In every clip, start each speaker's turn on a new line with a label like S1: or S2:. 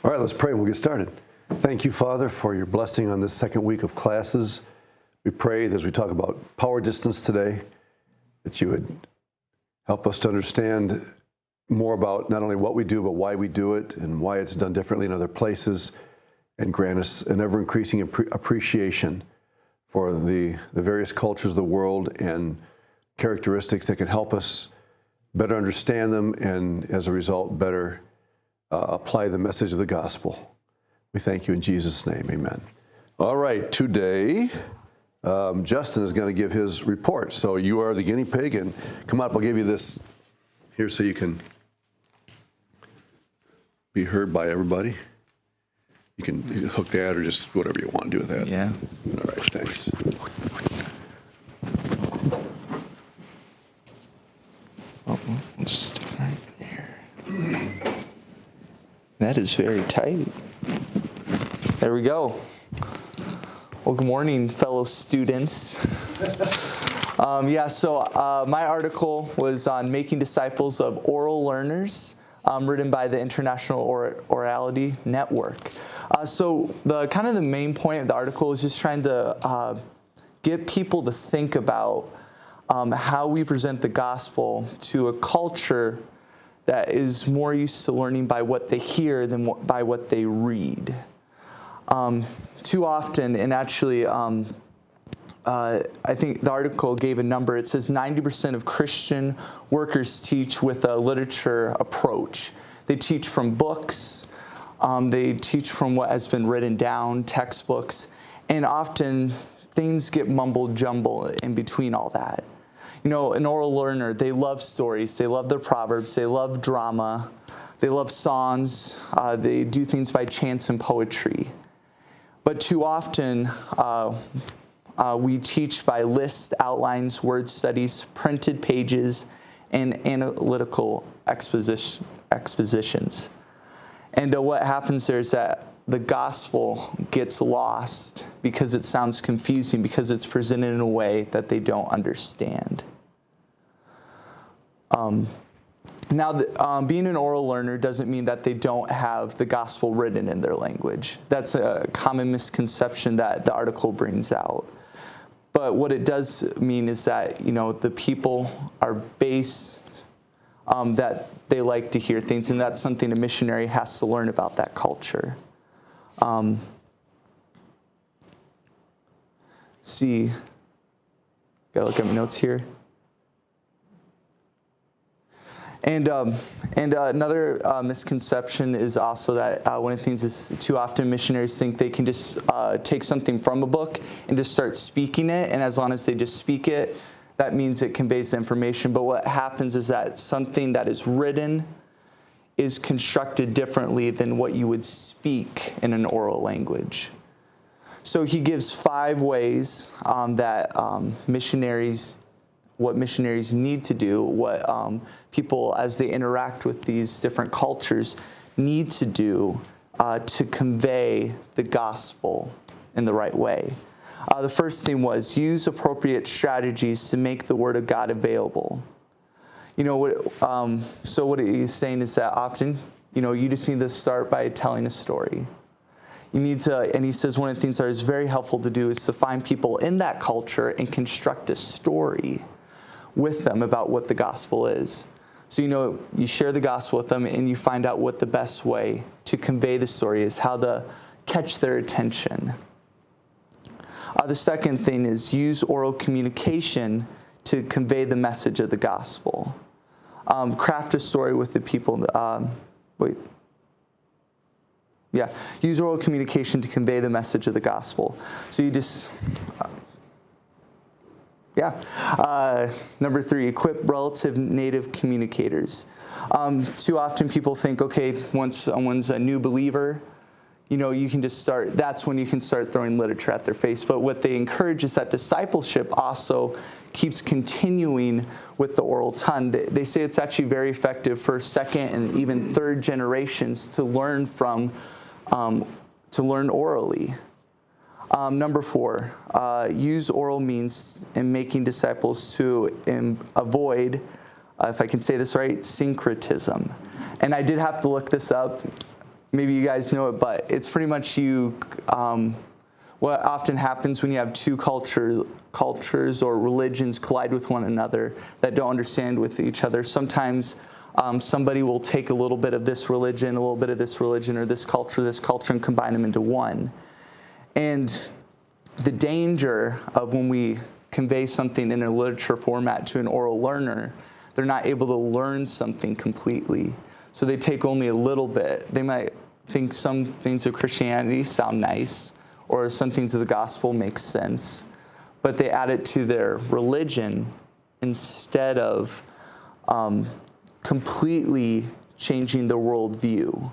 S1: All right, let's pray and we'll get started. Thank you, Father, for your blessing on this second week of classes. We pray that as we talk about power distance today, that you would help us to understand more about not only what we do, but why we do it and why it's done differently in other places, and grant us an ever-increasing appreciation for the various cultures of the world and characteristics that can help us better understand them and, as a result, better apply the message of the gospel. We thank you in Jesus' name, amen. All right, today, Justin is going to give his report. So you are the guinea pig, and come up, I'll give you this here so you can be heard by everybody. You can hook that or just whatever you want to do with that.
S2: Yeah.
S1: All right, thanks.
S2: Oh, let's stick it right there. That is very tight. There we go. Well, good morning, fellow students. My article was on making disciples of oral learners, written by the International Orality Network. So the main point of the article is just trying to get people to think about how we present the gospel to a culture that is more used to learning by what they hear than by what they read. Too often, and actually, I think the article gave a number. It says 90% of Christian workers teach with a literature approach. They teach from books. They teach from what has been written down, textbooks, and often things get mumbled jumble in between all that. You know, an oral learner, they love stories, they love their proverbs, they love drama, they love songs, they do things by chance and poetry. But too often, we teach by lists, outlines, word studies, printed pages, and analytical expositions. And what happens there is that the gospel gets lost because it sounds confusing, because it's presented in a way that they don't understand. Being an oral learner doesn't mean that they don't have the gospel written in their language. That's a common misconception that the article brings out. But what it does mean is that, the people are based, that they like to hear things, and that's something a missionary has to learn about that culture. Gotta look at my notes here. And another misconception is also that one of the things is too often missionaries think they can just take something from a book and just start speaking it, and as long as they just speak it, that means it conveys the information. But what happens is that something that is written is constructed differently than what you would speak in an oral language. So he gives 5 ways that what missionaries need to do, what people, as they interact with these different cultures, need to do to convey the gospel in the right way. The first thing was use appropriate strategies to make the word of God available. So what he's saying is that often, you just need to start by telling a story. You need to, and he says one of the things that is very helpful to do is to find people in that culture and construct a story with them about what the gospel is. So, you share the gospel with them and you find out what the best way to convey the story is, how to catch their attention. The second thing is use oral communication to convey the message of the gospel. Craft a story with the people. Use oral communication to convey the message of the gospel. So you just... Number 3, equip relative native communicators. Too often people think, okay, once someone's a new believer, you can just start, that's when you can start throwing literature at their face. But what they encourage is that discipleship also keeps continuing with the oral tongue. They say it's actually very effective for second and even third generations to learn orally. Number 4, use oral means in making disciples to avoid, if I can say this right, syncretism. And I did have to look this up. maybe you guys know it, but it's pretty much what often happens when you have two cultures or religions collide with one another that don't understand with each other. Sometimes somebody will take a little bit of this religion, a little bit of this religion, or this culture, and combine them into one. And the danger of when we convey something in a literature format to an oral learner, they're not able to learn something completely. So they take only a little bit. They might think some things of Christianity sound nice, or some things of the gospel make sense, but they add it to their religion instead of completely changing the worldview.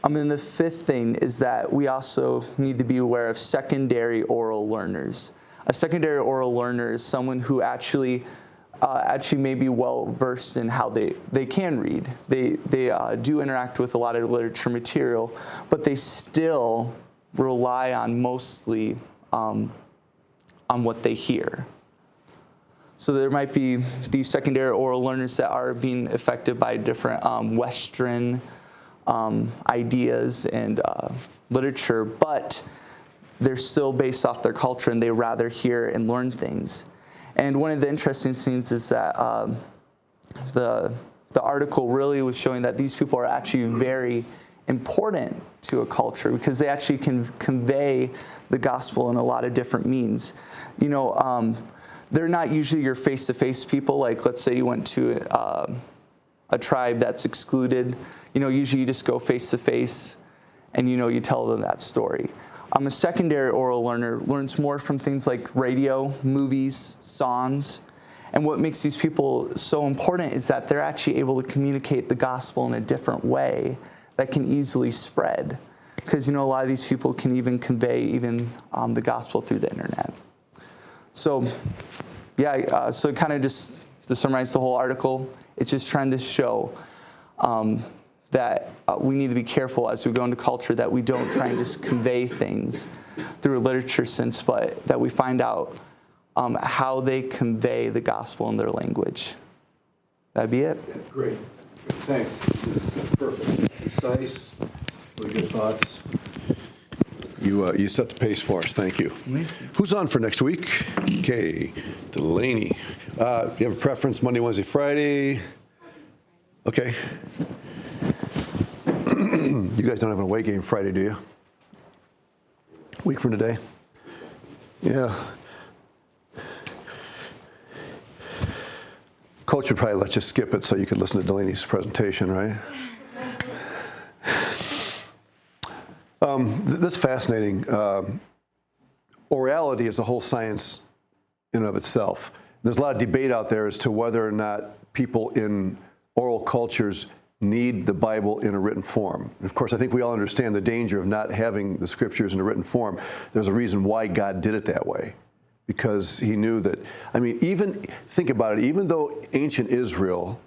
S2: And the fifth thing is that we also need to be aware of secondary oral learners. A secondary oral learner is someone who actually may be well versed in how they can read. They do interact with a lot of literature material, but they still rely on mostly on what they hear. So there might be these secondary oral learners that are being affected by different Western ideas and literature, but they're still based off their culture and they rather hear and learn things. And one of the interesting things is that the article really was showing that these people are actually very important to a culture because they actually can convey the gospel in a lot of different means. They're not usually your face-to-face people. Like, let's say you went to a tribe that's excluded. Usually you just go face-to-face and you tell them that story. A secondary oral learner learns more from things like radio, movies, songs. And what makes these people so important is that they're actually able to communicate the gospel in a different way that can easily spread. Because, a lot of these people can even convey the gospel through the internet. So, so kind of just to summarize the whole article, it's just trying to show that we need to be careful as we go into culture that we don't try and just convey things through a literature sense, but that we find out how they convey the gospel in their language. That'd be it.
S1: Yeah, great. Thanks. That's perfect. Concise. Really good thoughts. You set the pace for us. Thank you. Who's on for next week? Okay, Delaney. You have a preference? Monday, Wednesday, Friday? Okay. You guys don't have an away game Friday, do you? Week from today? Yeah. Coach would probably let you skip it so you could listen to Delaney's presentation, right? This is fascinating. Orality is a whole science in and of itself. There's a lot of debate out there as to whether or not people in oral cultures need the Bible in a written form. And of course, I think we all understand the danger of not having the scriptures in a written form. There's a reason why God did it that way, because he knew that, even think about it, even though ancient Israel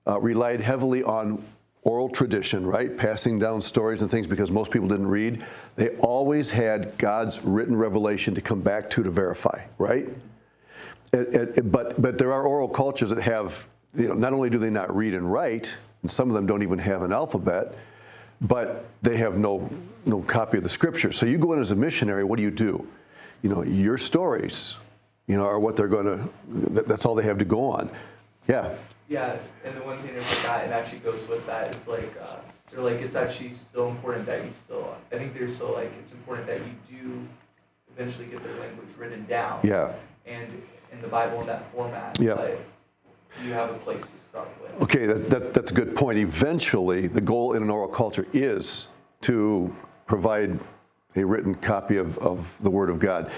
S1: relied heavily on oral tradition, right? Passing down stories and things because most people didn't read, they always had God's written revelation to come back to verify, right? But there are oral cultures that have, not only do they not read and write, and some of them don't even have an alphabet, but they have no copy of the scripture. So you go in as a missionary, what do? Your stories, are what they're going to, that's all they have to go on. Yeah.
S2: Yeah, and the one thing I forgot, it actually goes with that, is they're like, it's actually still important that I think they're still like, it's important that you do eventually get their language written down.
S1: Yeah.
S2: And in the Bible in that format.
S1: Yeah.
S2: But you have a place to start with.
S1: Okay, that's a good point. Eventually, the goal in an oral culture is to provide a written copy of the Word of God.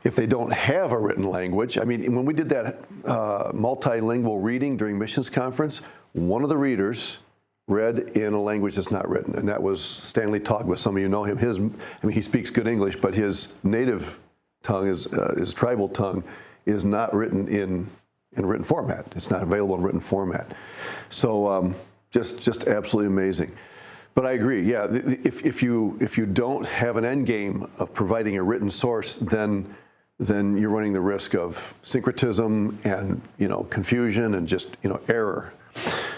S1: If they don't have a written language, when we did that multilingual reading during missions conference, one of the readers read in a language that's not written, and that was Stanley Togba. Some of you know him. He speaks good English, but his native tongue, his tribal tongue, is not written in written format. It's not available in written format. So just absolutely amazing. But I agree. Yeah, if you don't have an end game of providing a written source, then you're running the risk of syncretism and confusion and just error.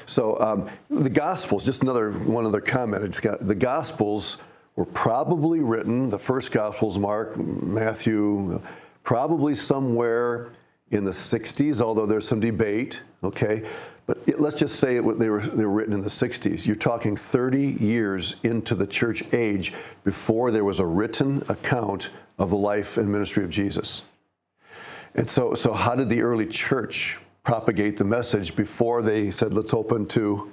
S1: So the Gospels, just one other comment. The Gospels were probably written, the first Gospels, Mark, Matthew, probably somewhere in the 60s, although there's some debate, okay? But let's just say they were written in the 60s. You're talking 30 years into the church age before there was a written account of the life and ministry of Jesus. And so how did the early church propagate the message before they said, let's open to,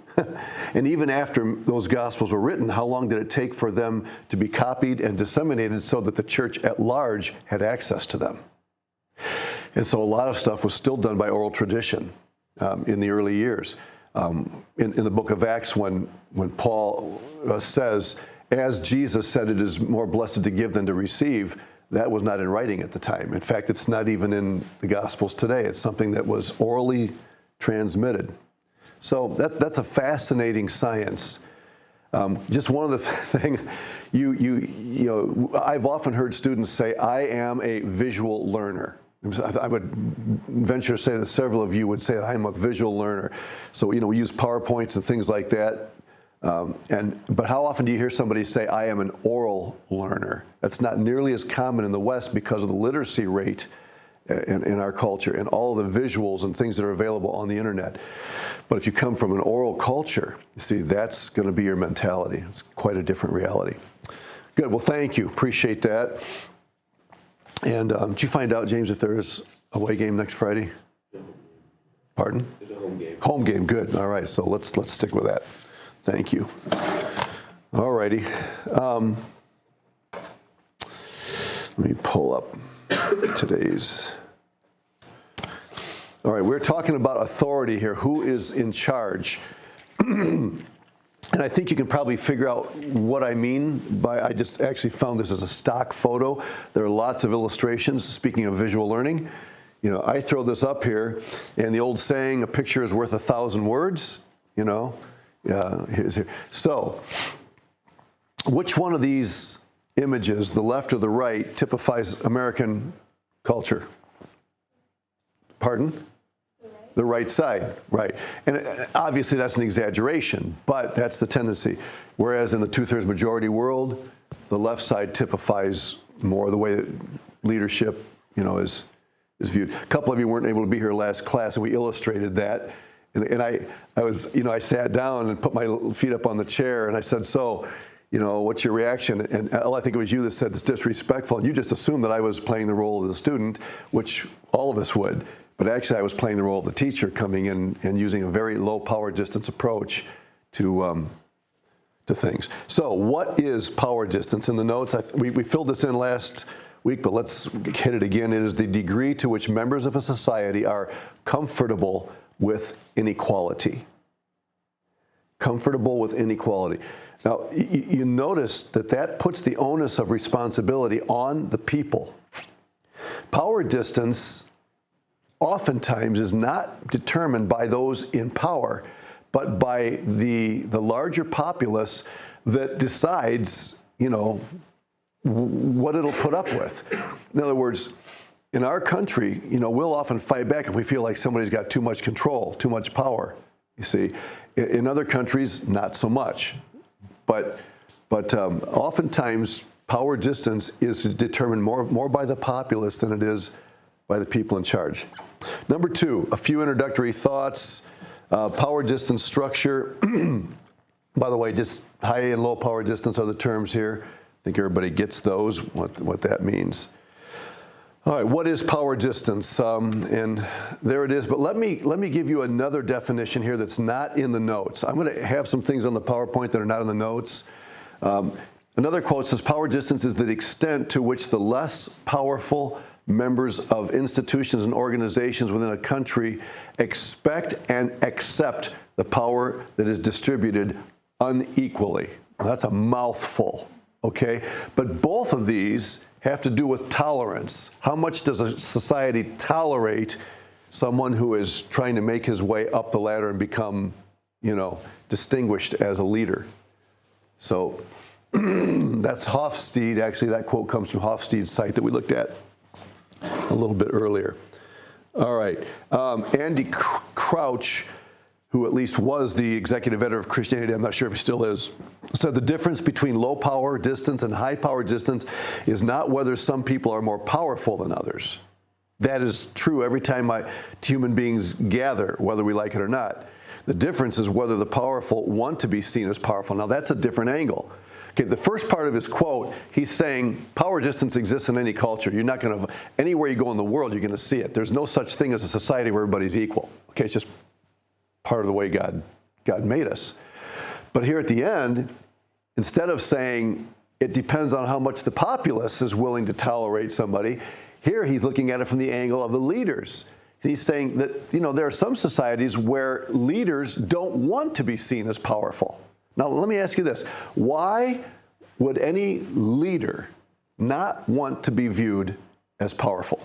S1: and even after those Gospels were written, how long did it take for them to be copied and disseminated so that the church at large had access to them? And so a lot of stuff was still done by oral tradition in the early years. In the book of Acts, when Paul says, as Jesus said, it is more blessed to give than to receive, that was not in writing at the time. In fact, it's not even in the Gospels today. It's something that was orally transmitted. So that's a fascinating science. Just one other thing, you know, I've often heard students say, I am a visual learner. I would venture to say that several of you would say that I'm a visual learner. So, you know, we use PowerPoints and things like that. But how often do you hear somebody say, I am an oral learner? That's not nearly as common in the West because of the literacy rate in our culture and all of the visuals and things that are available on the internet. But if you come from an oral culture, you see, that's going to be your mentality. It's quite a different reality. Good. Well, thank you. Appreciate that. And did you find out, James, if there is a away game next Friday? Pardon?
S3: It's a home game.
S1: Home game. Good. All right. So let's stick with that. Thank you. All righty. Let me pull up today's. All right, we're talking about authority here. Who is in charge? And I think you can probably figure out what I mean by, I just actually found this as a stock photo. There are lots of illustrations, speaking of visual learning. You know, I throw this up here, and the old saying, a picture is worth 1,000 words, you know. Here's here. So, which one of these images, the left or the right, typifies American culture? Pardon? The right side, right. And obviously that's an exaggeration, but that's the tendency. Whereas in the two-thirds majority world, the left side typifies more the way that leadership, you know, is viewed. A couple of you weren't able to be here last class, and we illustrated that. And I was, you know, I sat down and put my feet up on the chair, and I said, so, you know, what's your reaction? And I think it was you that said it's disrespectful, and you just assumed that I was playing the role of the student, which all of us would. But actually, I was playing the role of the teacher, coming in and using a very low power distance approach to things. So what is power distance? In the notes, we filled this in last week, but let's hit it again. It is the degree to which members of a society are comfortable with inequality. Comfortable with inequality. Now, you notice that puts the onus of responsibility on the people. Power distance oftentimes is not determined by those in power, but by the larger populace that decides, you know, what it'll put up with. In other words, in our country, you know, we'll often fight back if we feel like somebody's got too much control, too much power. You see, in other countries, not so much. But oftentimes, power distance is determined more by the populace than it is by the people in charge. Number two, a few introductory thoughts. Power distance structure. By the way, just high and low power distance are the terms here. I think everybody gets those, what that means. All right, what is power distance? And there it is. But let me give you another definition here that's not in the notes. I'm going to have some things on the PowerPoint that are not in the notes. Another quote says, power distance is the extent to which the less powerful members of institutions and organizations within a country expect and accept the power that is distributed unequally. Well, that's a mouthful, okay? But both of these have to do with tolerance. How much does a society tolerate someone who is trying to make his way up the ladder and become, you know, distinguished as a leader? So that's Hofstede. Actually, that quote comes from Hofstede's site that we looked at a little bit earlier. All right. Andy Crouch who at least was the executive editor of Christianity, I'm not sure if he still is, said the difference between low power distance and high power distance is not whether some people are more powerful than others. That is true every time human beings gather, whether we like it or not. The difference is whether the powerful want to be seen as powerful. Now, that's a different angle. Okay, the first part of his quote, he's saying power distance exists in any culture. You're not going to, anywhere you go in the world, you're going to see it. There's no such thing as a society where everybody's equal. Okay, it's just part of the way God made us. But here at the end, instead of saying it depends on how much the populace is willing to tolerate somebody, here he's looking at it from the angle of the leaders. He's saying that, there are some societies where leaders don't want to be seen as powerful. Now, let me ask you this. Why would any leader not want to be viewed as powerful?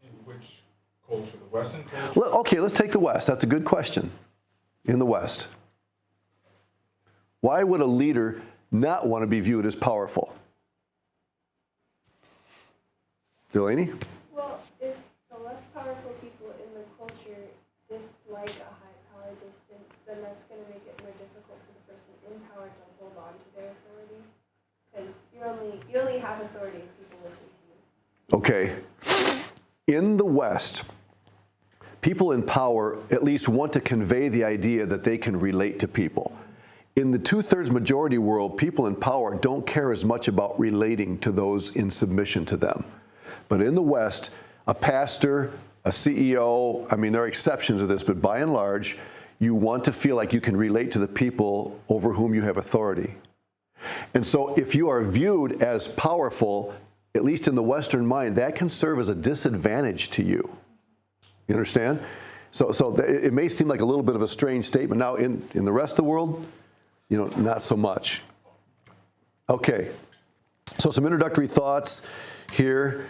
S3: In which culture? The Western culture?
S1: Okay, let's take the West. That's a good question. In the West. Why would a leader not want to be viewed as powerful? Delaney?
S4: Well, if the less powerful people in the culture dislike a high power distance, then that's going to make it more difficult for the person in power to hold on to their authority. Because you only have authority if people listen to you.
S1: Okay. In the West, people in power at least want to convey the idea that they can relate to people. In the two-thirds majority world, people in power don't care as much about relating to those in submission to them. But in the West, a pastor, a CEO, there are exceptions to this, but by and large, you want to feel like you can relate to the people over whom you have authority. And so if you are viewed as powerful, at least in the Western mind, that can serve as a disadvantage to you. You understand? So it may seem like a little bit of a strange statement. Now, in the rest of the world, not so much. Okay, so some introductory thoughts here.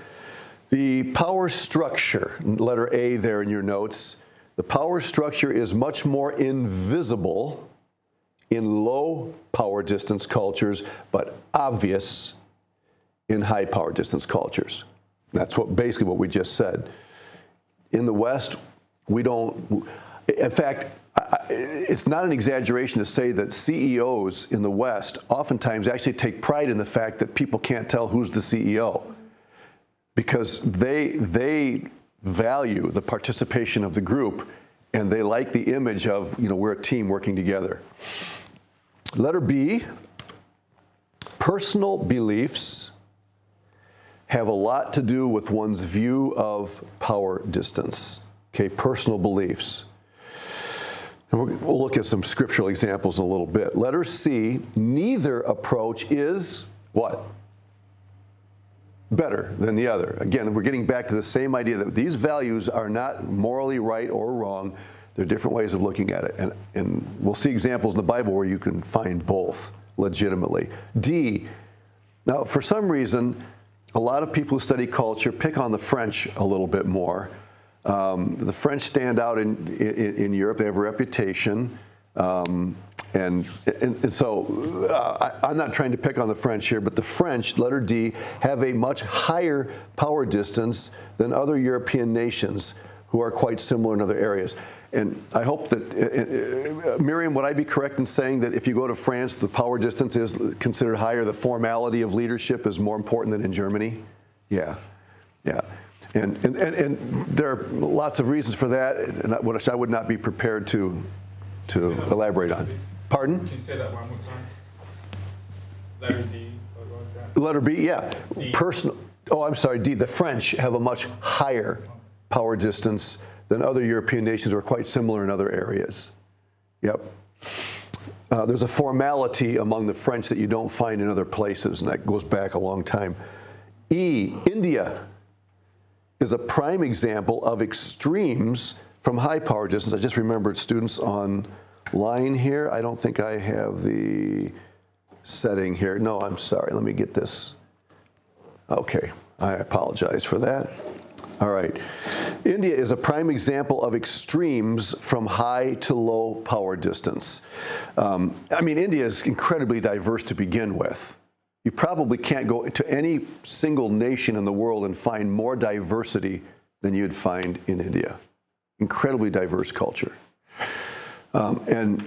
S1: The power structure, letter A there in your notes, the power structure is much more invisible in low power distance cultures, but obvious in high power distance cultures. That's basically what we just said. In the West, we don't, in fact, it's not an exaggeration to say that CEOs in the West oftentimes actually take pride in the fact that people can't tell who's the CEO, because they value the participation of the group, and they like the image of, we're a team working together. Letter B, personal beliefs have a lot to do with one's view of power distance. Okay, personal beliefs. And we'll look at some scriptural examples in a little bit. Letter C, neither approach is what? Better than the other. Again, we're getting back to the same idea that these values are not morally right or wrong. They're different ways of looking at it. And we'll see examples in the Bible where you can find both legitimately. D, now for some reason, a lot of people who study culture pick on the French a little bit more. The French stand out in Europe. They have a reputation. And so I'm not trying to pick on the French here, but the French, letter D, have a much higher power distance than other European nations who are quite similar in other areas. And I hope that, Miriam, would I be correct in saying that if you go to France, the power distance is considered higher, the formality of leadership is more important than in Germany? Yeah. And there are lots of reasons for that, and which I would not be prepared to elaborate on. Pardon?
S3: Can you say that one more time? Letter D, what was that?
S1: Letter B, yeah. D. D. The French have a much higher power distance than other European nations who are quite similar in other areas. Yep. There's a formality among the French that you don't find in other places, and that goes back a long time. E, India is a prime example of extremes from high power distance. I just remembered students online here. I don't think I have the setting here. No, I'm sorry. Let me get this. Okay, I apologize for that. All right. India is a prime example of extremes from high to low power distance. India is incredibly diverse to begin with. You probably can't go to any single nation in the world and find more diversity than you'd find in India. incredibly diverse culture. And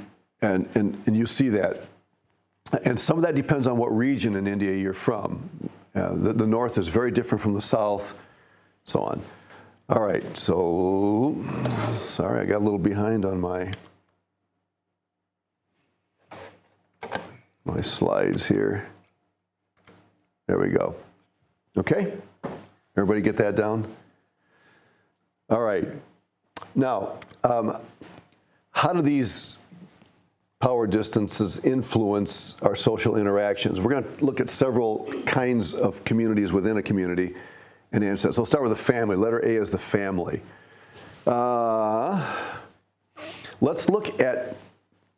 S1: you see that. And some of that depends on what region in India you're from. The north is very different from the south, so on. All right, so, sorry, I got a little behind on my slides here. There we go. Okay, everybody get that down? All right, now, how do these power distances influence our social interactions? We're going to look at several kinds of communities within a community and answer that. So let's start with the family. Letter A is the family. Let's look at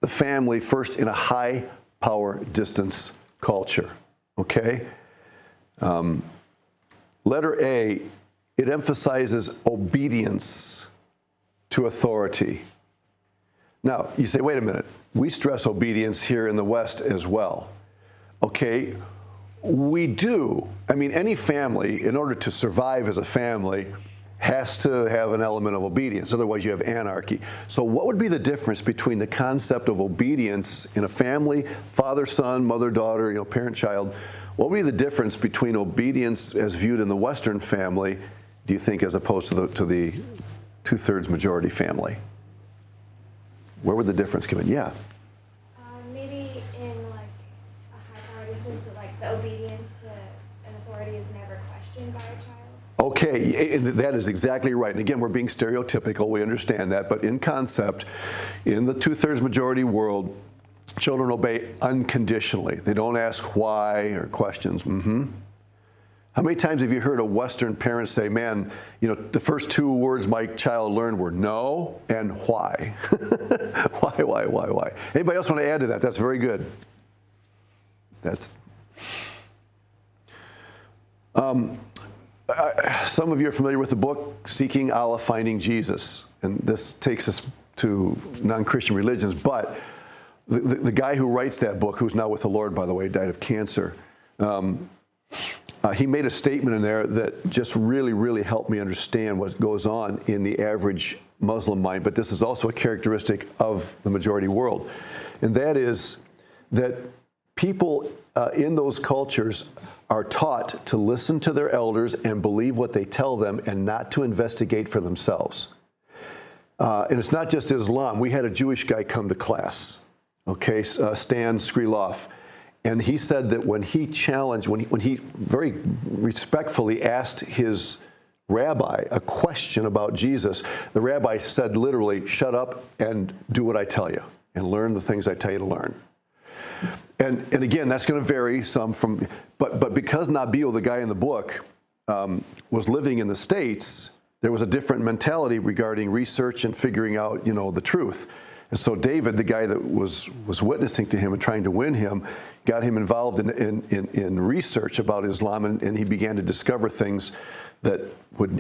S1: the family first in a high power distance culture, okay? Letter A, it emphasizes obedience to authority. Now, you say, wait a minute, we stress obedience here in the West as well. Okay, we do. I mean, any family, in order to survive as a family, has to have an element of obedience. Otherwise, you have anarchy. So what would be the difference between the concept of obedience in a family, father, son, mother, daughter, parent, child? What would be the difference between obedience as viewed in the Western family, do you think, as opposed to the two-thirds majority family? Where would the difference come in? Yeah.
S4: Maybe in like a high power distance, like the obedience to an authority is never questioned by a child.
S1: Okay, and that is exactly right. And again, we're being stereotypical, we understand that, but in concept, in the two-thirds majority world, children obey unconditionally. They don't ask why or questions. How many times have you heard a Western parent say, man, the first two words my child learned were no and why? Why? Anybody else want to add to that? That's very good. Some of you are familiar with the book, Seeking Allah, Finding Jesus. And this takes us to non-Christian religions. But the guy who writes that book, who's now with the Lord, by the way, died of cancer, he made a statement in there that just really, really helped me understand what goes on in the average Muslim mind, but this is also a characteristic of the majority world. And that is that people in those cultures are taught to listen to their elders and believe what they tell them and not to investigate for themselves. And it's not just Islam. We had a Jewish guy come to class, okay, Stan Skriloff. And he said that when he challenged, when he very respectfully asked his rabbi a question about Jesus, the rabbi said literally, shut up and do what I tell you and learn the things I tell you to learn. And again, that's going to vary some from, but because Nabil, the guy in the book, was living in the States, there was a different mentality regarding research and figuring out, the truth. And so David, the guy that was witnessing to him and trying to win him, got him involved in research about Islam, and he began to discover things that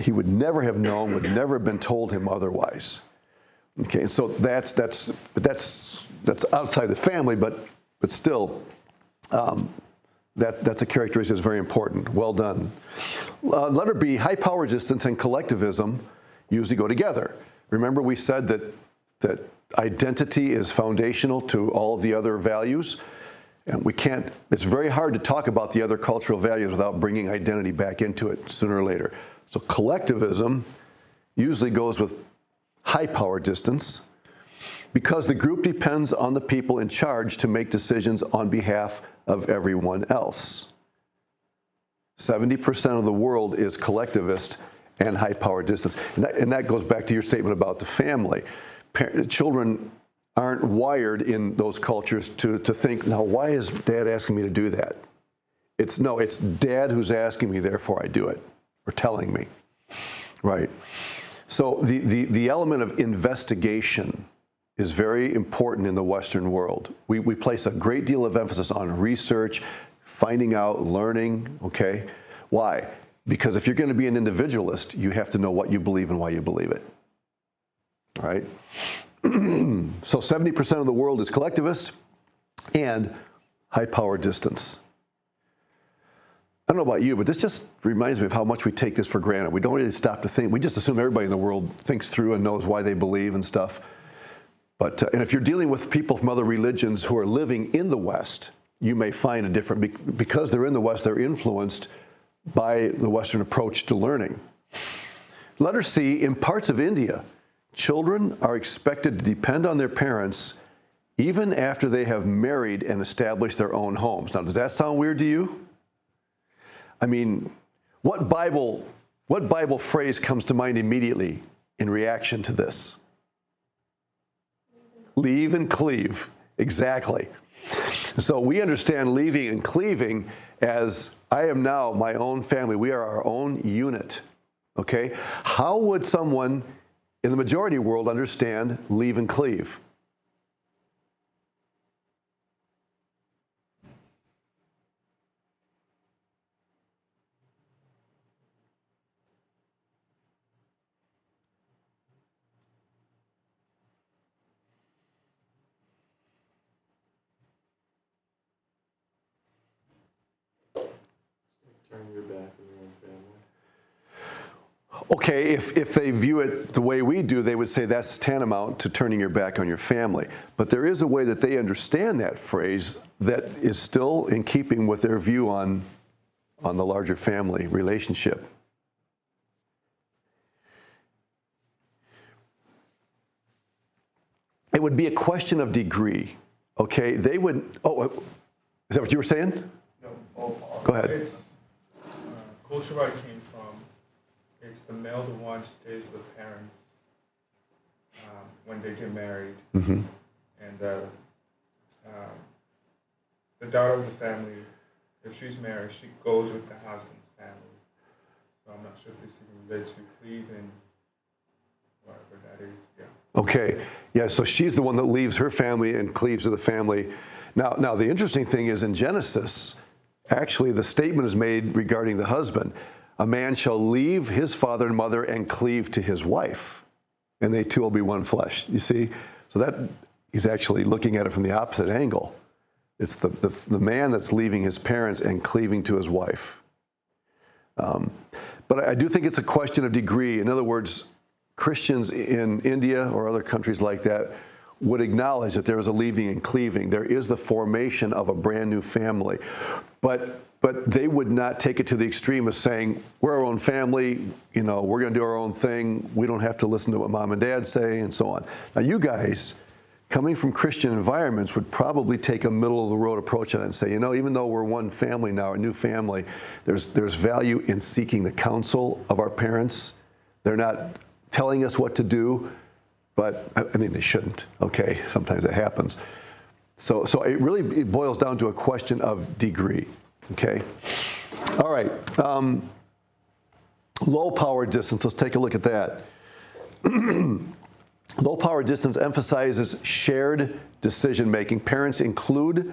S1: he would never have known, would never have been told him otherwise. Okay, and so that's outside the family, but still, that's a characteristic that's very important. Well done. Letter B, high power distance and collectivism usually go together. Remember we said that identity is foundational to all of the other values, and it's very hard to talk about the other cultural values without bringing identity back into it sooner or later. So collectivism usually goes with high power distance because the group depends on the people in charge to make decisions on behalf of everyone else. 70% of the world is collectivist and high power distance. And that goes back to your statement about the family. Children aren't wired in those cultures to think, now, why is Dad asking me to do that? It's Dad who's asking me, therefore I do it, or telling me, right? So the element of investigation is very important in the Western world. We place a great deal of emphasis on research, finding out, learning, okay? Why? Because if you're going to be an individualist, you have to know what you believe and why you believe it. All right? So 70% of the world is collectivist and high power distance. I don't know about you, but this just reminds me of how much we take this for granted. We don't really stop to think. We just assume everybody in the world thinks through and knows why they believe and stuff. But and if you're dealing with people from other religions who are living in the West, you may find a different, because they're in the West, they're influenced by the Western approach to learning. Letter C, in parts of India, children are expected to depend on their parents even after they have married and established their own homes. Now, does that sound weird to you? I mean, what Bible phrase comes to mind immediately in reaction to this? Leave and cleave. Exactly. So we understand leaving and cleaving as I am now my own family. We are our own unit. Okay? How would someone in the majority world understand leave and cleave?
S3: Turning your back on your own family.
S1: Okay, if they view it the way we do, they would say that's tantamount to turning your back on your family. But there is a way that they understand that phrase that is still in keeping with their view on the larger family relationship. It would be a question of degree, okay? They would, is that what you were saying?
S3: No,
S1: Go ahead.
S3: It's culture where I came from. It's the male the one stays with the parents when they get married,
S1: Mm-hmm.
S3: and the daughter of the family, if she's married, she goes with the husband's family. So I'm not sure if this even relates to cleaving, whatever that is. Yeah.
S1: Okay, yeah, so she's the one that leaves her family and cleaves to the family. Now the interesting thing is in Genesis, actually the statement is made regarding the husband. A man shall leave his father and mother and cleave to his wife, and they two will be one flesh. You see? So that he's actually looking at it from the opposite angle. It's the man that's leaving his parents and cleaving to his wife. But I do think it's a question of degree. In other words, Christians in India or other countries like that would acknowledge that there is a leaving and cleaving. There is the formation of a brand new family. But they would not take it to the extreme of saying, we're our own family, you know, we're going to do our own thing. We don't have to listen to what mom and dad say and so on. Now, you guys, coming from Christian environments, would probably take a middle-of-the-road approach on it and say, you know, even though we're one family now, a new family, there's value in seeking the counsel of our parents. They're not telling us what to do, but, I mean, they shouldn't, okay? Sometimes it happens. So it boils down to a question of degree, okay? All right, low power distance, let's take a look at that. Low power distance emphasizes shared decision making. Parents include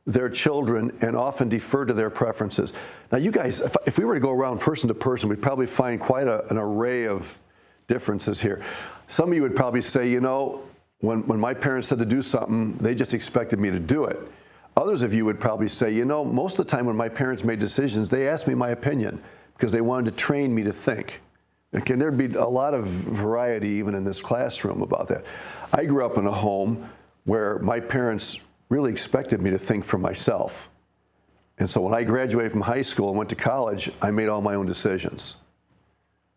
S1: their children and often defer to their preferences. Now you guys, if we were to go around person to person, we'd probably find quite an array of differences here. Some of you would probably say, you know, when my parents said to do something, they just expected me to do it. Others of you would probably say, you know, most of the time when my parents made decisions, they asked me my opinion because they wanted to train me to think. Okay, there'd be a lot of variety even in this classroom about that. I grew up in a home where my parents really expected me to think for myself. And so when I graduated from high school and went to college, I made all my own decisions.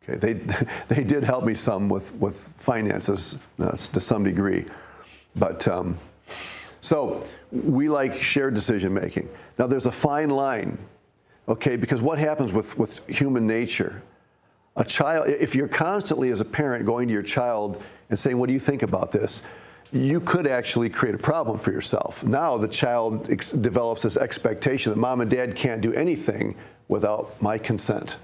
S1: Okay, they did help me some with finances to some degree. But so we like shared decision making. Now there's a fine line, okay, because what happens with human nature? A child, if you're constantly as a parent going to your child and saying, what do you think about this? You could actually create a problem for yourself. Now the child develops this expectation that mom and dad can't do anything without my consent.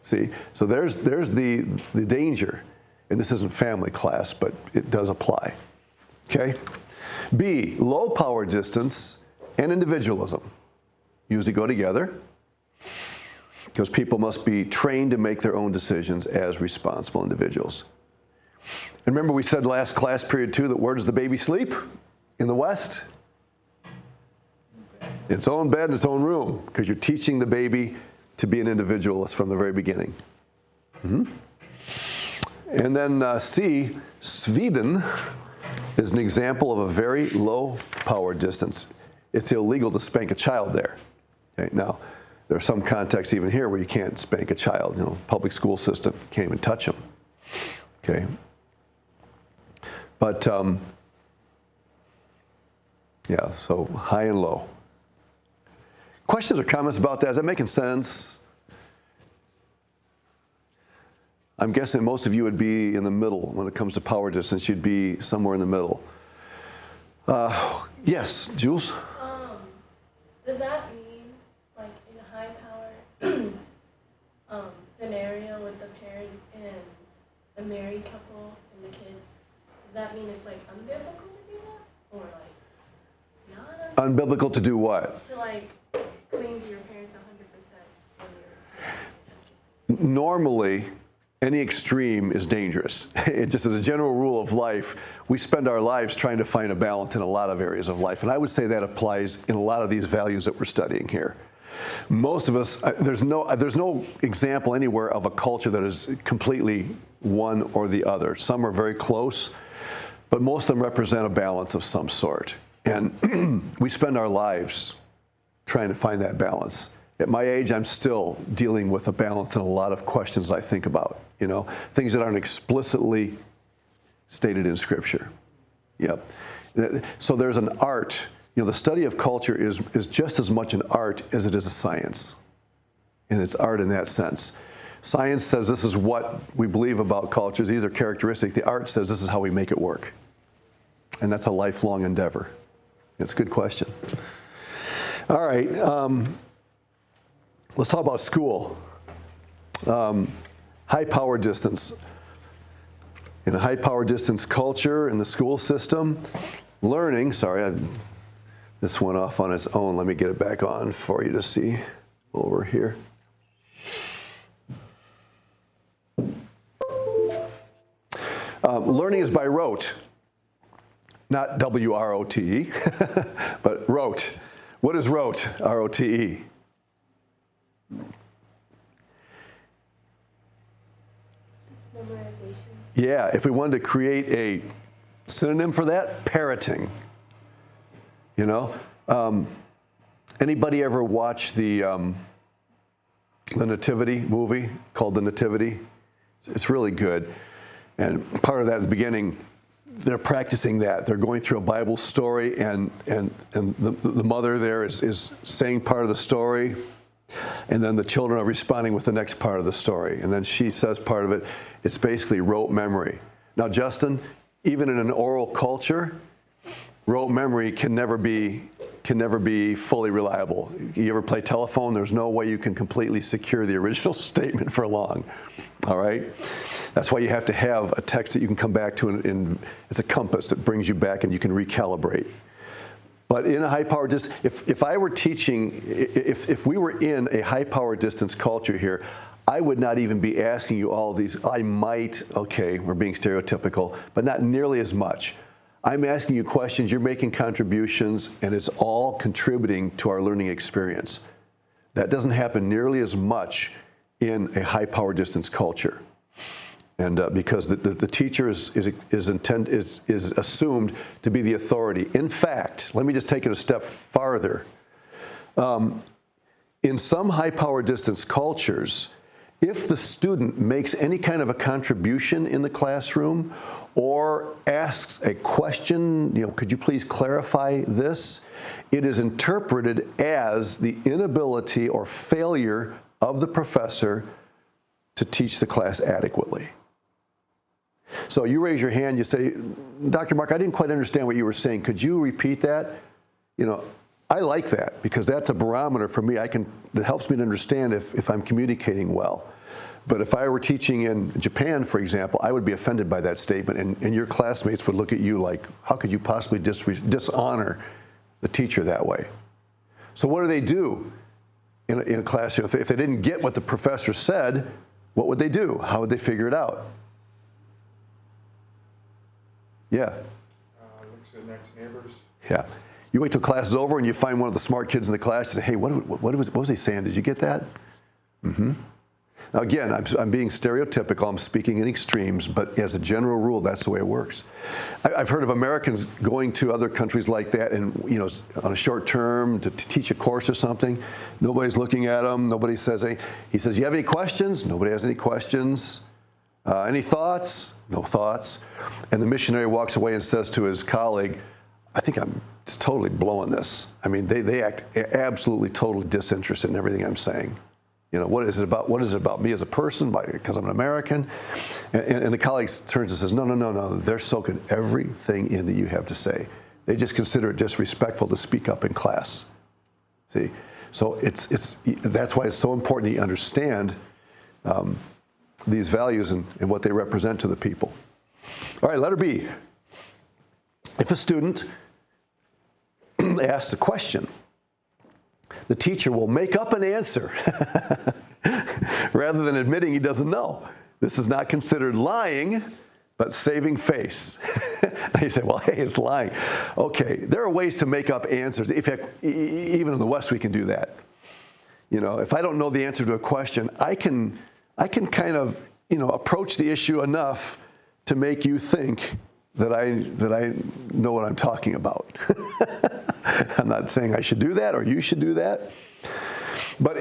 S1: See, so there's the danger. And this isn't family class, but it does apply. Okay? B, low power distance and individualism usually go together, because people must be trained to make their own decisions as responsible individuals. And remember we said last class period too that where does the baby sleep? In the West? Its own bed in its own room, because you're teaching the baby to be an individualist from the very beginning. And then C, Sweden is an example of a very low power distance. It's illegal to spank a child there. Okay, now, there are some contexts even here where you can't spank a child. You know, public school system, can't even touch them. Okay. But, yeah, so high and low. Questions or comments about that? Is that making sense? I'm guessing most of you would be in the middle when it comes to power distance. You'd be somewhere in the middle. Yes, Jules?
S4: Does that mean, like, in a high power scenario with the parent and the married couple and the kids, does that mean it's, like, unbiblical to do that? Or, like, not unbiblical?
S1: Unbiblical to do what?
S4: To, like, cling to your parents 100% when you're
S1: Normally, any extreme is dangerous. It just as a general rule of life, we spend our lives trying to find a balance in a lot of areas of life. And I would say that applies in a lot of these values that we're studying here. Most of us, there's no example anywhere of a culture that is completely one or the other. Some are very close, but most of them represent a balance of some sort. And we spend our lives trying to find that balance. At my age, I'm still dealing with a balance in a lot of questions I think about, you know, things that aren't explicitly stated in Scripture. Yep. So there's an art. You know, the study of culture is just as much an art as it is a science. And it's art in that sense. Science says this is what we believe about cultures. These are characteristics. The art says this is how we make it work. And that's a lifelong endeavor. It's a good question. All right. Let's talk about school. High power distance. In a high power distance culture, in the school system, learning, this went off on its own. Let me get it back on for you to see over here. Learning is by rote, not W-R-O-T-E, but rote. What is rote, R-O-T-E?
S4: Memorization.
S1: Yeah, if we wanted to create a synonym for that, parroting. You know, anybody ever watch the Nativity movie called The Nativity? It's really good, and part of that at the beginning, they're practicing that. They're going through a Bible story, and the mother there is saying part of the story. And then the children are responding with the next part of the story. And then she says part of it. It's basically rote memory. Now, Justin, even in an oral culture, rote memory can never be fully reliable. You ever play telephone? There's no way you can completely secure the original statement for long. All right? That's why you have to have a text that you can come back to, and it's a compass that brings you back and you can recalibrate. But in a high power distance, if I were teaching, if we were in a high power distance culture here, I would not even be asking you all of these. I might, okay, we're being stereotypical, but not nearly as much. I'm asking you questions, you're making contributions, and it's all contributing to our learning experience. That doesn't happen nearly as much in a high power distance culture. And because the teacher is assumed to be the authority. In fact, let me just take it a step farther. In some high power distance cultures, if the student makes any kind of a contribution in the classroom or asks a question, you know, could you please clarify this? It is interpreted as the inability or failure of the professor to teach the class adequately. So you raise your hand, you say, Dr. Mark, I didn't quite understand what you were saying. Could you repeat that? You know, I like that because that's a barometer for me. It helps me to understand if I'm communicating well. But if I were teaching in Japan, for example, I would be offended by that statement, and your classmates would look at you like, how could you possibly dishonor the teacher that way? So what do in a class? If they didn't get what the professor said, what would they do? How would they figure it out? Yeah.
S3: Look to the next neighbors.
S1: Yeah. You wait till class is over and you find one of the smart kids in the class. You say, hey, what was he saying? Did you get that? Now again, I'm being stereotypical, I'm speaking in extremes, but as a general rule, that's the way it works. I've heard of Americans going to other countries like that and, on a short term to teach a course or something. Nobody's looking at them, nobody says anything. He says, you have any questions? Nobody has any questions. Any thoughts? No thoughts. And the missionary walks away and says to his colleague, I think I'm just totally blowing this. I mean, they act absolutely totally disinterested in everything I'm saying. What is it about? What is it about me as a person? Because I'm an American? And the colleague turns and says, no. They're soaking everything in that you have to say. They just consider it disrespectful to speak up in class. See? So that's why it's so important that you understand these values and what they represent to the people. All right, letter B. If a student asks a question, the teacher will make up an answer rather than admitting he doesn't know. This is not considered lying, but saving face. You say, well, hey, it's lying. Okay, there are ways to make up answers. In fact, even in the West, we can do that. If I don't know the answer to a question, I can kind of, approach the issue enough to make you think that I know what I'm talking about. I'm not saying I should do that or you should do that, but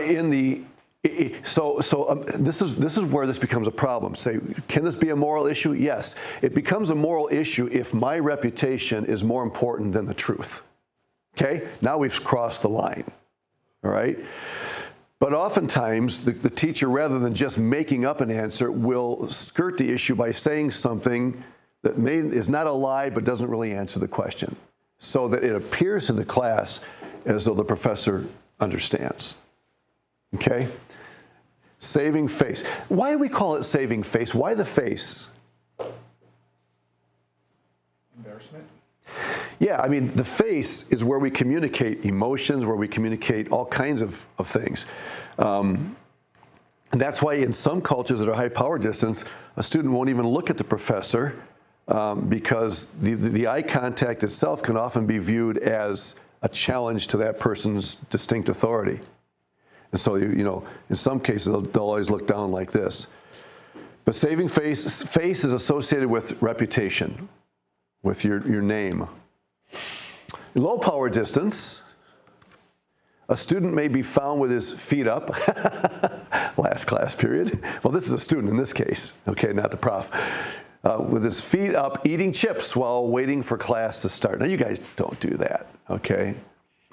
S1: this is where this becomes a problem. Say, can this be a moral issue? Yes, it becomes a moral issue if my reputation is more important than the truth. Okay, now we've crossed the line. All right. But oftentimes, the teacher, rather than just making up an answer, will skirt the issue by saying something that is not a lie but doesn't really answer the question, so that it appears to the class as though the professor understands. Okay? Saving face. Why do we call it saving face? Why the face?
S3: Embarrassment?
S1: Yeah, I mean, the face is where we communicate emotions, where we communicate all kinds of things. And that's why in some cultures that are high power distance, a student won't even look at the professor because the eye contact itself can often be viewed as a challenge to that person's distinct authority. And so, in some cases, they'll always look down like this. But saving face is associated with reputation, with your name. In low power distance, a student may be found with his feet up, last class period. Well, this is a student in this case, okay, not the prof. With his feet up, eating chips while waiting for class to start. Now, you guys don't do that, okay?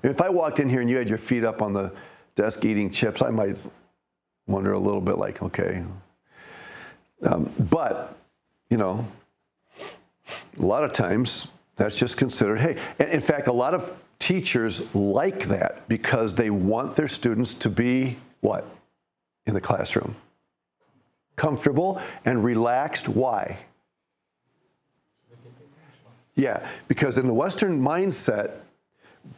S1: If I walked in here and you had your feet up on the desk eating chips, I might wonder a little bit like, okay. But, a lot of times, that's just considered, hey. And in fact, a lot of teachers like that because they want their students to be what? In the classroom? Comfortable and relaxed. Why? Yeah, because in the Western mindset,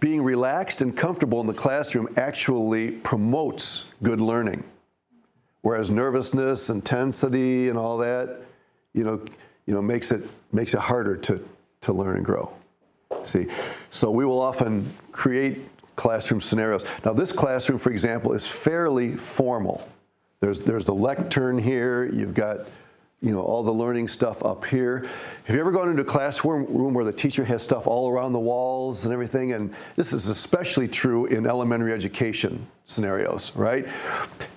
S1: being relaxed and comfortable in the classroom actually promotes good learning. Whereas nervousness, intensity, and all that, makes it harder to learn and grow. See, so we will often create classroom scenarios. Now, this classroom, for example, is fairly formal. There's the lectern here. You've got, all the learning stuff up here. Have you ever gone into a classroom where the teacher has stuff all around the walls and everything? And this is especially true in elementary education scenarios, right?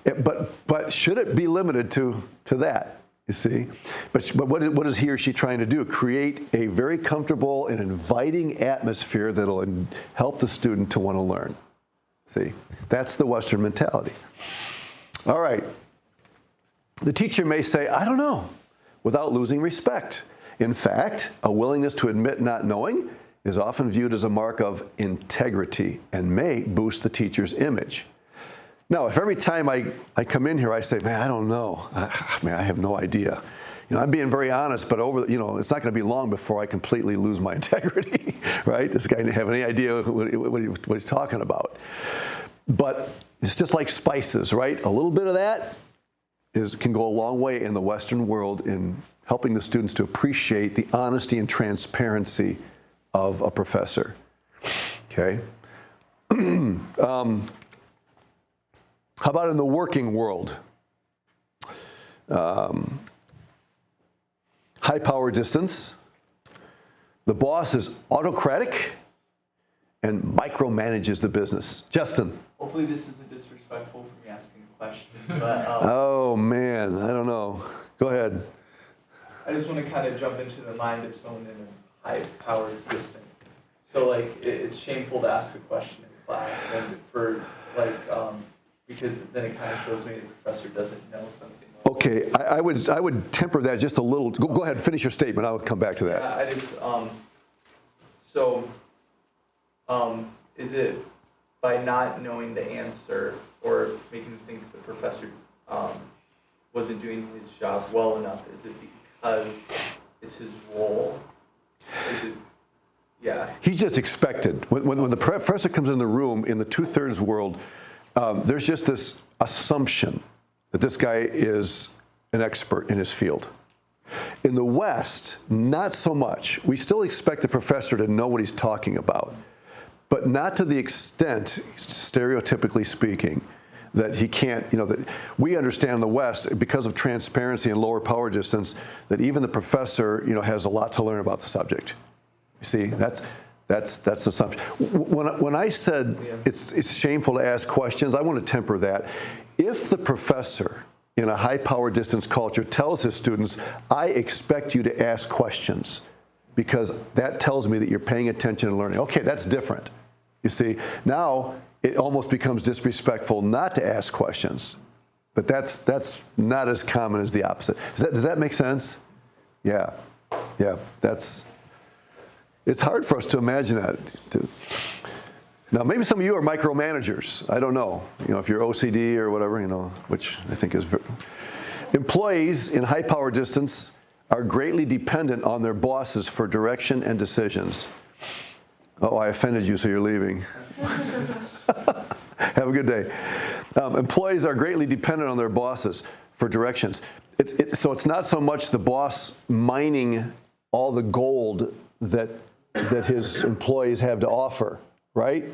S1: But should it be limited to that? You see? But what is he or she trying to do? Create a very comfortable and inviting atmosphere that'll help the student to want to learn. See? That's the Western mentality. All right. The teacher may say, I don't know, without losing respect. In fact, a willingness to admit not knowing is often viewed as a mark of integrity and may boost the teacher's image. Now, if every time I come in here I say, man, I don't know, I have no idea. I'm being very honest, but it's not going to be long before I completely lose my integrity, right? This guy didn't have any idea what he's talking about. But it's just like spices, right? A little bit of that can go a long way in the Western world in helping the students to appreciate the honesty and transparency of a professor. Okay? How about in the working world? High power distance. The boss is autocratic and micromanages the business. Justin.
S2: Hopefully this isn't disrespectful for me asking a question, but
S1: Oh man, I don't know. Go ahead.
S2: I just want to kind of jump into the mind of someone in a high-powered distance. So like it's shameful to ask a question in class, and for like because then it kind of shows me the professor doesn't know something.
S1: Okay, I would temper that just a little. Go ahead, finish your statement. I'll come back to that.
S2: Yeah, I just is it by not knowing the answer or making them think the professor wasn't doing his job well enough? Is it because it's his role? Is it? Yeah.
S1: He's just expected. When the professor comes in the room in the 2/3 world, there's just this assumption that this guy is an expert in his field. In the West, not so much. We still expect the professor to know what he's talking about, but not to the extent, stereotypically speaking, that he can't, that we understand in the West, because of transparency and lower power distance, that even the professor, has a lot to learn about the subject. You see, that's the assumption. When I said it's shameful to ask questions, I want to temper that. If the professor in a high power distance culture tells his students, I expect you to ask questions because that tells me that you're paying attention and learning. Okay, that's different. You see, now it almost becomes disrespectful not to ask questions, but that's not as common as the opposite. Does that make sense? Yeah, it's hard for us to imagine that. Now, maybe some of you are micromanagers. I don't know. If you're OCD or whatever, which I think is. Employees in high power distance are greatly dependent on their bosses for direction and decisions. Oh, I offended you, so you're leaving. Have a good day. Employees are greatly dependent on their bosses for directions. So it's not so much the boss mining all the gold that his employees have to offer, right?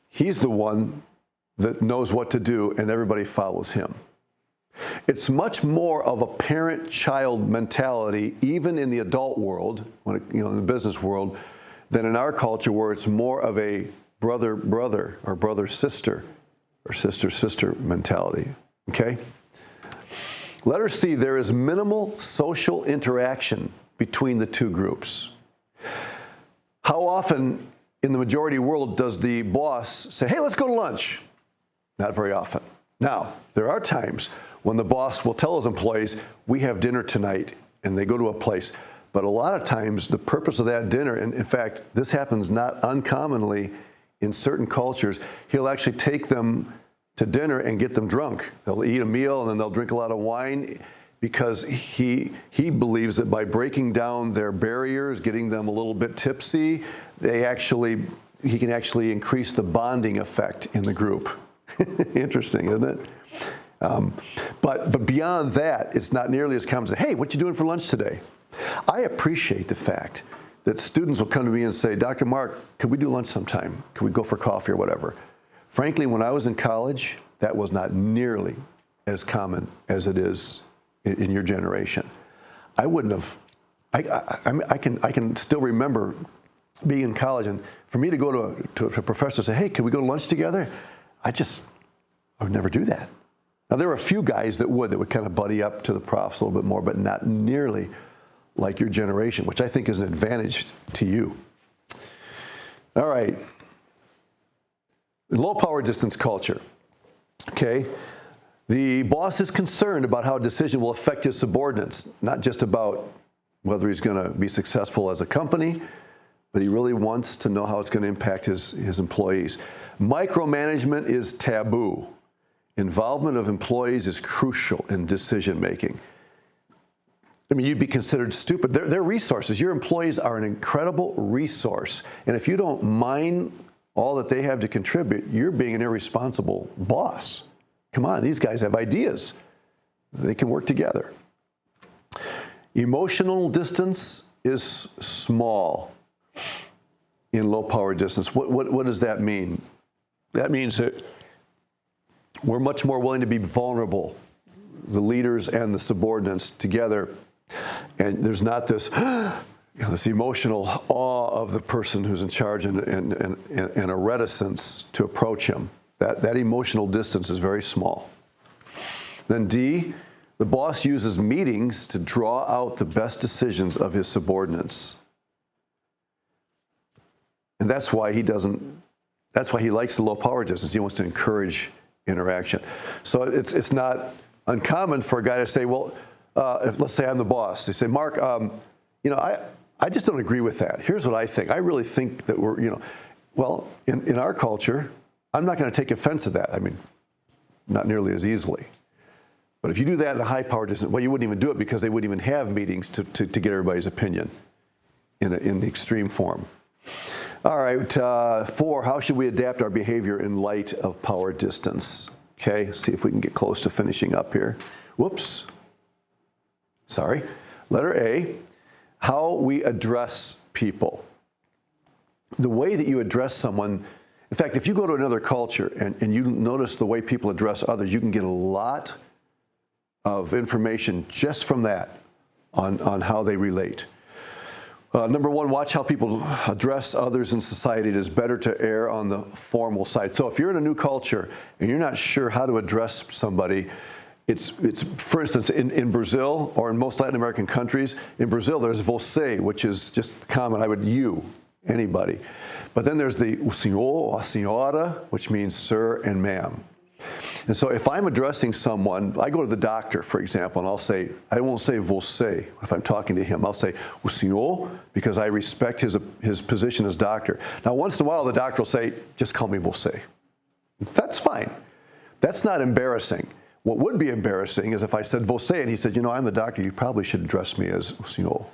S1: He's the one that knows what to do and everybody follows him. It's much more of a parent-child mentality, even in the adult world, in the business world, than in our culture where it's more of a brother-brother or brother-sister or sister-sister mentality, okay? Letter C, there is minimal social interaction between the two groups. How often in the majority world does the boss say, hey, let's go to lunch? Not very often. Now, there are times when the boss will tell his employees, we have dinner tonight, and they go to a place. But a lot of times, the purpose of that dinner, and in fact, this happens not uncommonly in certain cultures, he'll actually take them to dinner and get them drunk. They'll eat a meal, and then they'll drink a lot of wine, because he believes that by breaking down their barriers, getting them a little bit tipsy, he can actually increase the bonding effect in the group. Interesting, isn't it? But beyond that, it's not nearly as common as, hey, what you doing for lunch today? I appreciate the fact that students will come to me and say, Dr. Mark, could we do lunch sometime? Could we go for coffee or whatever? Frankly, when I was in college, that was not nearly as common as it is in your generation. I wouldn't have, I can still remember being in college, and for me to go to a professor and say, hey, can we go to lunch together? I would never do that. Now, there were a few guys that would kind of buddy up to the profs a little bit more, but not nearly like your generation, which I think is an advantage to you. All right. Low power distance culture, okay? The boss is concerned about how a decision will affect his subordinates, not just about whether he's going to be successful as a company, but he really wants to know how it's going to impact his employees. Micromanagement is taboo. Involvement of employees is crucial in decision making. I mean, you'd be considered stupid. They're resources. Your employees are an incredible resource. And if you don't mine all that they have to contribute, you're being an irresponsible boss. Come on, these guys have ideas. They can work together. Emotional distance is small in low power distance. What does that mean? That means that we're much more willing to be vulnerable, the leaders and the subordinates together. And there's not this, this emotional awe of the person who's in charge and a reticence to approach him. That emotional distance is very small. Then D, the boss uses meetings to draw out the best decisions of his subordinates. And that's why he likes the low power distance. He wants to encourage interaction. So it's not uncommon for a guy to say, well, if, let's say I'm the boss. They say, Mark, I just don't agree with that. Here's what I think. I really think that well, in our culture, I'm not going to take offense to that. I mean, not nearly as easily. But if you do that in a high power distance, well, you wouldn't even do it because they wouldn't even have meetings to get everybody's opinion in the extreme form. All right, 4, how should we adapt our behavior in light of power distance? Okay, see if we can get close to finishing up here. Whoops. Sorry. Letter A, how we address people. The way that you address someone, in fact, if you go to another culture and you notice the way people address others, you can get a lot of information just from that on how they relate. Number 1, watch how people address others in society. It is better to err on the formal side. So if you're in a new culture and you're not sure how to address somebody, it's for instance, in Brazil or in most Latin American countries, in Brazil there's você, which is just common. I would you, anybody. But then there's the o senhor or a senhora, which means sir and ma'am. And so if I'm addressing someone, I go to the doctor, for example, and I won't say você if I'm talking to him. I'll say o senhor because I respect his position as doctor. Now, once in a while, the doctor will say, just call me você. That's fine. That's not embarrassing. What would be embarrassing is if I said você and he said, I'm the doctor, you probably should address me as o senhor.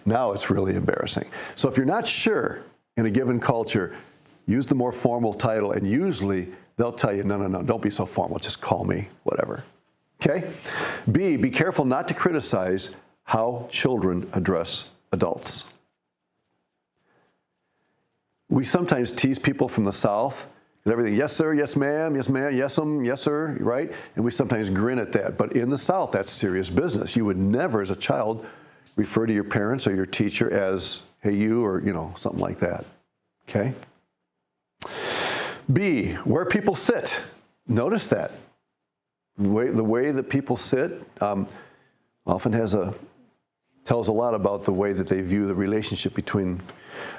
S1: Now it's really embarrassing. So if you're not sure in a given culture, use the more formal title, and usually they'll tell you, no, don't be so formal, just call me, whatever. Okay? B, be careful not to criticize how children address adults. We sometimes tease people from the South, everything, yes sir, yes ma'am, yes sir, right? And we sometimes grin at that, but in the South, that's serious business. You would never, as a child, refer to your parents or your teacher as, hey you, or something like that, okay? B, where people sit. Notice that. The way that people sit often tells a lot about the way that they view the relationship between.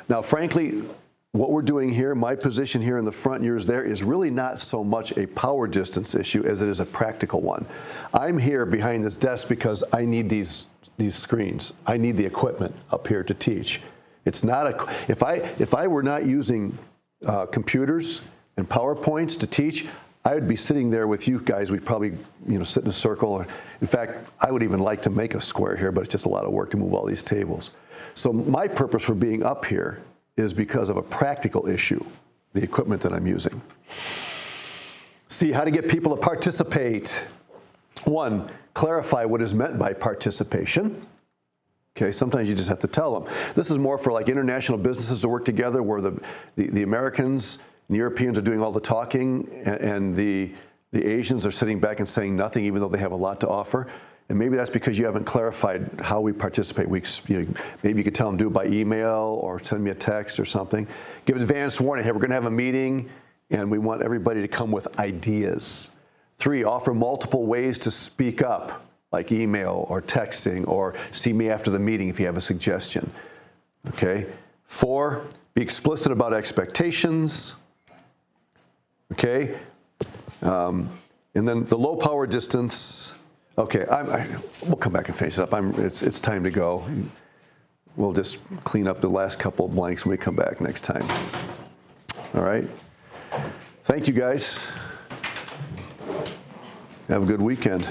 S1: Now, frankly, what we're doing here, my position here in the front, yours there, is really not so much a power distance issue as it is a practical one. I'm here behind this desk because I need these screens. I need the equipment up here to teach. It's not if I were not using computers and PowerPoints to teach, I would be sitting there with you guys. We'd probably, sit in a circle. In fact, I would even like to make a square here, but it's just a lot of work to move all these tables. So my purpose for being up here is because of a practical issue, the equipment that I'm using. See, how to get people to participate. 1, clarify what is meant by participation. Okay, sometimes you just have to tell them. This is more for like international businesses to work together where the Americans and the Europeans are doing all the talking and the Asians are sitting back and saying nothing even though they have a lot to offer. And maybe that's because you haven't clarified how we participate. Maybe you could tell them do it by email or send me a text or something. Give advance warning, hey, we're going to have a meeting and we want everybody to come with ideas. 3, offer multiple ways to speak up, like email or texting, or see me after the meeting if you have a suggestion. Okay? 4, be explicit about expectations. Okay? And then the low power distance. Okay, we'll come back and finish it up. It's time to go. We'll just clean up the last couple of blanks when we come back next time. All right? Thank you, guys. Have a good weekend.